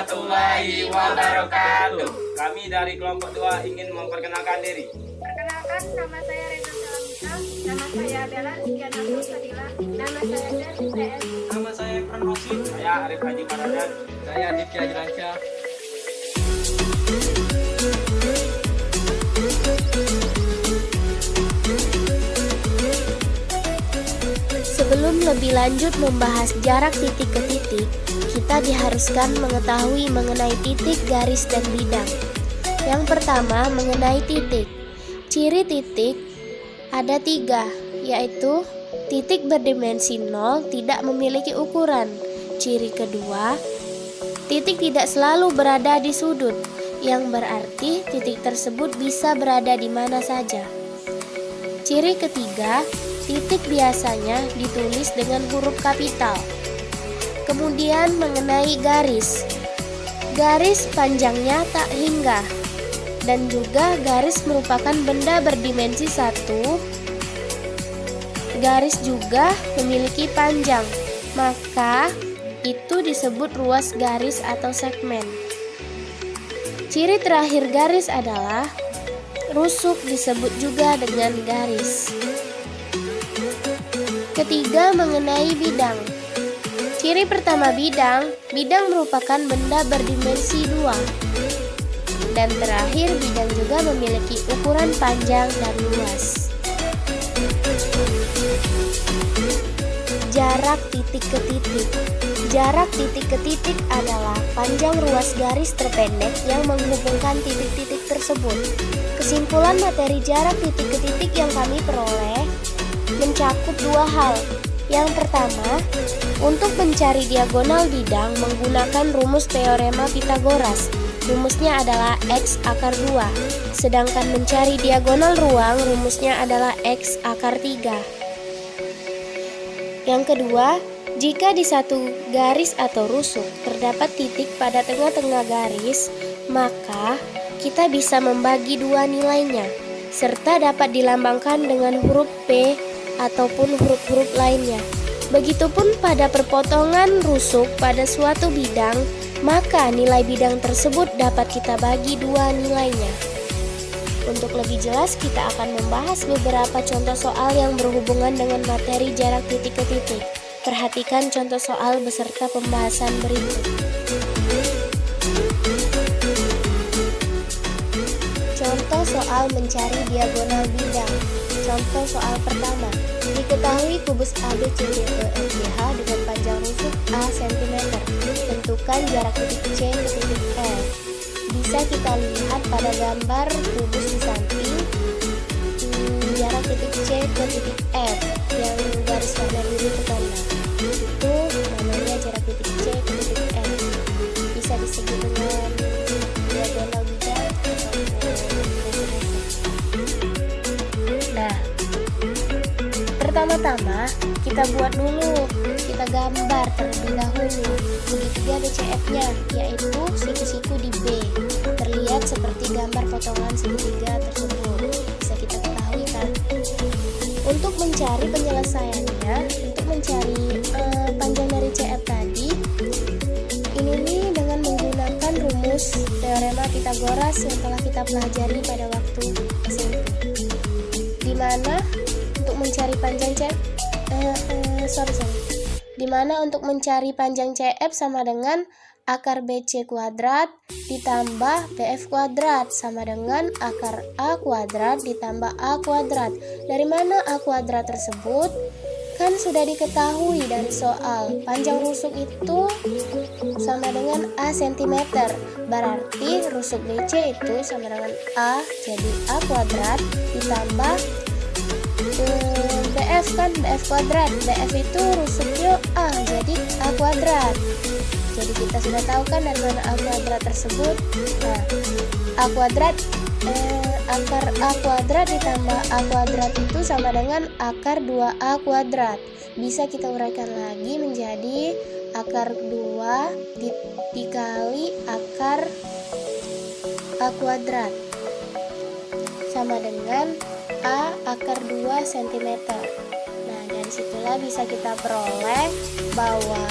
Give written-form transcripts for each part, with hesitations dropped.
warahmatullahi wabarakatuh. Kami dari kelompok 2 ingin memperkenalkan diri. Perkenalkan, nama saya Reza Salamita. Nama saya Bella Rizkian Nasrul Sadila. Nama saya Jen PS. Nama saya Ekran Rosid. Saya Arif Haji Paradan. Saya Aditya Jelanca. Sebelum lebih lanjut membahas jarak titik ke titik, kita diharuskan mengetahui mengenai titik, garis, dan bidang. Yang pertama, mengenai titik. Ciri titik ada 3, yaitu titik berdimensi 0 tidak memiliki ukuran. Ciri kedua, titik tidak selalu berada di sudut, yang berarti titik tersebut bisa berada di mana saja. Ciri ketiga, titik biasanya ditulis dengan huruf kapital. Kemudian mengenai garis. Garis panjangnya tak hingga. Dan juga garis merupakan benda berdimensi 1. Garis juga memiliki panjang, maka itu disebut ruas garis atau segmen. Ciri terakhir garis adalah rusuk, disebut juga dengan garis. Ketiga, mengenai bidang. Ciri pertama bidang merupakan benda berdimensi 2. Dan terakhir, bidang juga memiliki ukuran panjang dan luas. Jarak titik ke titik. Jarak titik ke titik adalah panjang ruas garis terpendek yang menghubungkan titik-titik tersebut. Kesimpulan materi jarak titik ke titik yang kami peroleh mencakup 2 hal. Yang pertama, untuk mencari diagonal bidang menggunakan rumus teorema Pythagoras. Rumusnya adalah X akar 2. Sedangkan mencari diagonal ruang rumusnya adalah X akar 3. Yang kedua, jika di satu garis atau rusuk terdapat titik pada tengah-tengah garis, maka kita bisa membagi 2 nilainya, serta dapat dilambangkan dengan huruf P ataupun huruf-huruf lainnya. Begitupun pada perpotongan rusuk pada suatu bidang, maka nilai bidang tersebut dapat kita bagi 2 nilainya. Untuk lebih jelas, kita akan membahas beberapa contoh soal yang berhubungan dengan materi jarak titik ke titik. Perhatikan contoh soal beserta pembahasan berikut. Contoh soal mencari diagonal bidang. Contoh soal pertama. Diketahui kubus ABCDEFGH dengan panjang rusuk A cm. Tentukan jarak titik C ke titik F. Bisa kita lihat pada gambar kubus di samping. Jarak titik C ke titik F yang garis warna biru ke kanan. Itu namanya jarak titik C ke titik F. Bisa disebut dengan diagonal bidang ataupun rusuk. Nah, pertama-tama kita buat dulu, kita gambar terlebih dahulu segitiga BCF-nya, yaitu siku-siku di B. Terlihat seperti gambar potongan segitiga tersebut. Bisa kita ketahui kan? Untuk mencari penyelesaiannya, untuk mencari panjang dari CF tadi, ini nih dengan menggunakan rumus teorema Pythagoras yang telah kita pelajari pada waktu SMP. Dimana untuk mencari panjang CF dimana untuk mencari panjang CF sama dengan akar BC kuadrat ditambah BF kuadrat sama dengan akar A kuadrat ditambah A kuadrat. Dari mana A kuadrat tersebut? Kan sudah diketahui dari soal, panjang rusuk itu sama dengan A cm. Berarti rusuk BC itu sama dengan A, jadi A kuadrat ditambah BF kan, BF kuadrat. BF itu rusuknya A, jadi A kuadrat. Jadi kita sudah tahu kan dari mana A kuadrat tersebut. Nah, A kuadrat akar A kuadrat ditambah A kuadrat itu sama dengan akar 2A kuadrat. Bisa kita uraikan lagi menjadi akar 2 dikali akar A kuadrat sama dengan A akar 2 cm. Nah, dari situlah bisa kita peroleh bahwa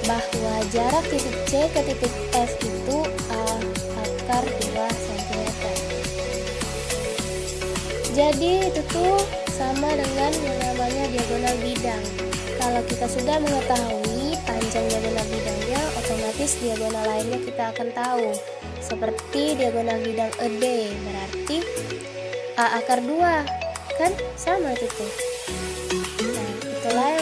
bahwa jarak titik C ke titik F itu A akar 2 cm. Jadi itu tuh sama dengan yang namanya diagonal bidang. Kalau kita sudah mengetahui panjang diagonal bidangnya, otomatis diagonal lainnya kita akan tahu. Seperti diagonal bidang ED, berarti A akar 2, kan sama itu tuh. Nah, itulah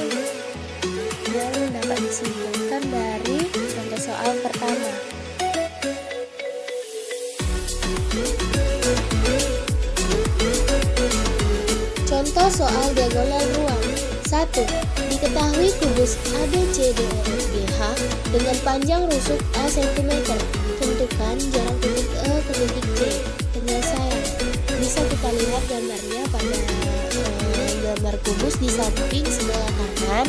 yang dapat disimpulkan dari contoh soal pertama. Contoh soal diagonal ruang. 1. Diketahui kubus ABCDEFGH dengan panjang rusuk A cm. Tentukan jarak titik E ke titik C. Penyelesaian. Bisa kita lihat gambarnya pada gambar kubus di samping sebelah kanan.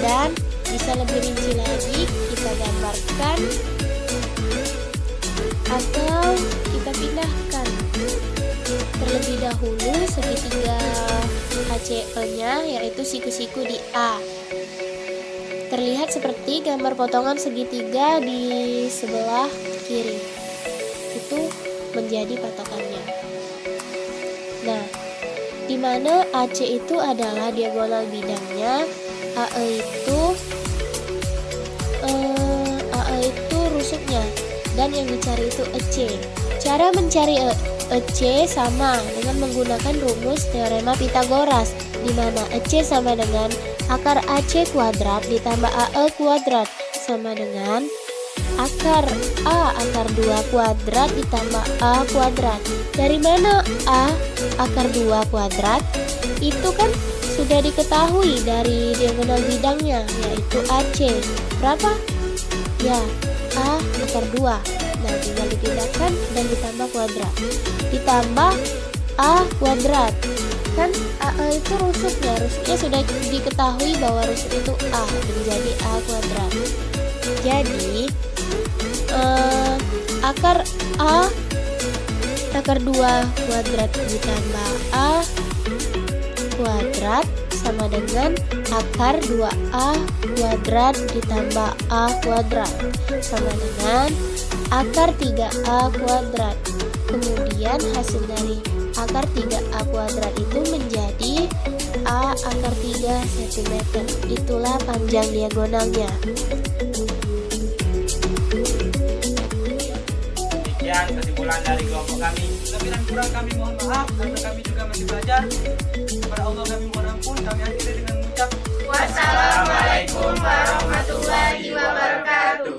Dan bisa lebih rinci lagi kita gambarkan atau kita pindahkan. Terlebih dahulu segitiga HCE-nya yaitu siku-siku di A. Terlihat seperti gambar potongan segitiga di sebelah kiri. Itu menjadi patokannya. Nah, di mana AC itu adalah diagonal bidangnya, AE itu rusuknya, dan yang dicari itu EC. Cara mencari EC sama dengan menggunakan rumus teorema Pythagoras, di mana EC sama dengan akar AC kuadrat ditambah AE kuadrat sama dengan akar A akar 2 kuadrat ditambah A kuadrat. Dari mana A akar 2 kuadrat? Itu kan sudah diketahui dari diagonal bidangnya, yaitu AC. Berapa? Ya, A akar 2. Nah, tinggal dipindahkan dan ditambah kuadrat. Ditambah A kuadrat. Kan AE itu rusuknya. Rusuknya sudah diketahui bahwa rusuk itu A, menjadi A kuadrat. Jadi akar A akar 2 kuadrat ditambah A kuadrat sama dengan akar 2A kuadrat ditambah A kuadrat sama dengan akar 3A kuadrat. Kemudian hasil dari akar 3A kuadrat itu menjadi A akar 3 cm. Itulah panjang diagonalnya. Demikian kesimpulan dari kelompok kami. Lebih dan kurang kami mohon maaf karena kami juga masih belajar. Kepada Allah kami mohon ampun. Kami akhiri dengan mengucap Wassalamualaikum warahmatullahi wabarakatuh.